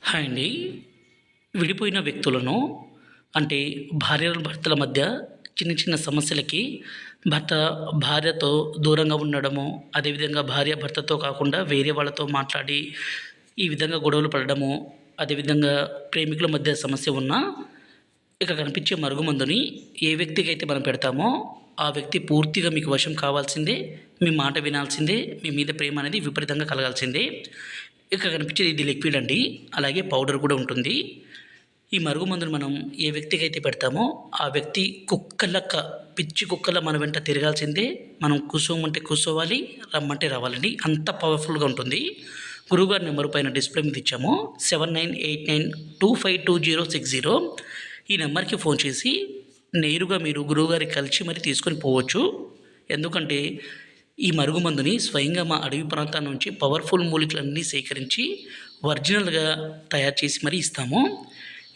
Hi అండి. విడిపోయిన వ్యక్తులను అంటే భార్యాభర్తల మధ్య చిన్న చిన్న సమస్యలకి భర్త భార్యతో దూరంగా ఉండడము, అదేవిధంగా భార్య భర్తతో కాకుండా వేరే వాళ్ళతో మాట్లాడి ఈ విధంగా గొడవలు పడడము, అదేవిధంగా ప్రేమికుల మధ్య సమస్య ఉన్నా ఇక కనిపించే మరుగుమందుని ఏ వ్యక్తికైతే మనం పెడతామో ఆ వ్యక్తి పూర్తిగా మీకు వశం కావాల్సిందే. మీ మాట వినాల్సిందే. మీ మీద ప్రేమ అనేది విపరీతంగా కలగాల్సిందే. ఇక్కడ కనిపించేది ఇది లిక్విడ్ అండి. అలాగే పౌడర్ కూడా ఉంటుంది. ఈ మరుగుమందును మనం ఏ వ్యక్తికైతే పెడతామో ఆ వ్యక్తి కుక్కలక్క పిచ్చి కుక్కలా మన వెంట తిరగాల్సిందే. మనం కూసోమంటే కూర్చోవాలి, రమ్మంటే రావాలండి. అంత పవర్ఫుల్గా ఉంటుంది. గురువుగారి నెంబర్ పైన డిస్ప్లే మీద ఇచ్చాము 7989252060. ఈ నెంబర్కి ఫోన్ చేసి నేరుగా మీరు గురువుగారికి కలిసి మరి తీసుకొని పోవచ్చు. ఎందుకంటే ఈ మరుగుమందుని స్వయంగా మా అడవి ప్రాంతాల నుంచి పవర్ఫుల్ మూలికలన్నీ సేకరించి ఒరిజినల్గా తయారు చేసి మరీ ఇస్తాము.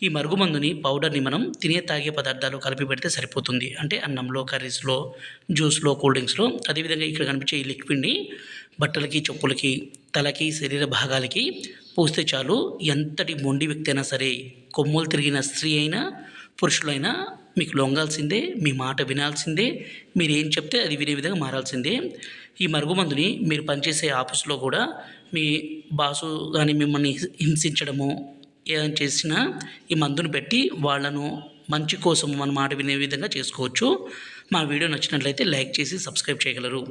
ఈ మరుగుమందుని పౌడర్ని మనం తినే తాగే పదార్థాలు కలిపి పెడితే సరిపోతుంది. అంటే అన్నంలో, కర్రీస్లో, జ్యూస్లో, కూల్ డ్రింక్స్లో. అదేవిధంగా ఇక్కడ కనిపించే ఈ లిక్విడ్ని బట్టలకి, చెప్పులకి, తలకి, శరీర భాగాలకి పూస్తే చాలు. ఎంతటి మొండి వ్యక్తి అయినా సరే, కొమ్ములు తిరిగిన స్త్రీ అయినా పురుషులైనా మీకు లొంగాల్సిందే. మీ మాట వినాల్సిందే. మీరు ఏం చెప్తే అది వినే విధంగా మారాల్సిందే. ఈ మరుగుమందుని మీరు పనిచేసే ఆఫీసులో కూడా మీ బాసు కానీ మిమ్మల్ని హింసించడము ఏదైనా చేసినా ఈ మందును పెట్టి వాళ్ళను మంచి కోసం మన మాట వినే విధంగా చేసుకోవచ్చు. మా వీడియో నచ్చినట్లయితే లైక్ చేసి సబ్స్క్రైబ్ చేయగలరు.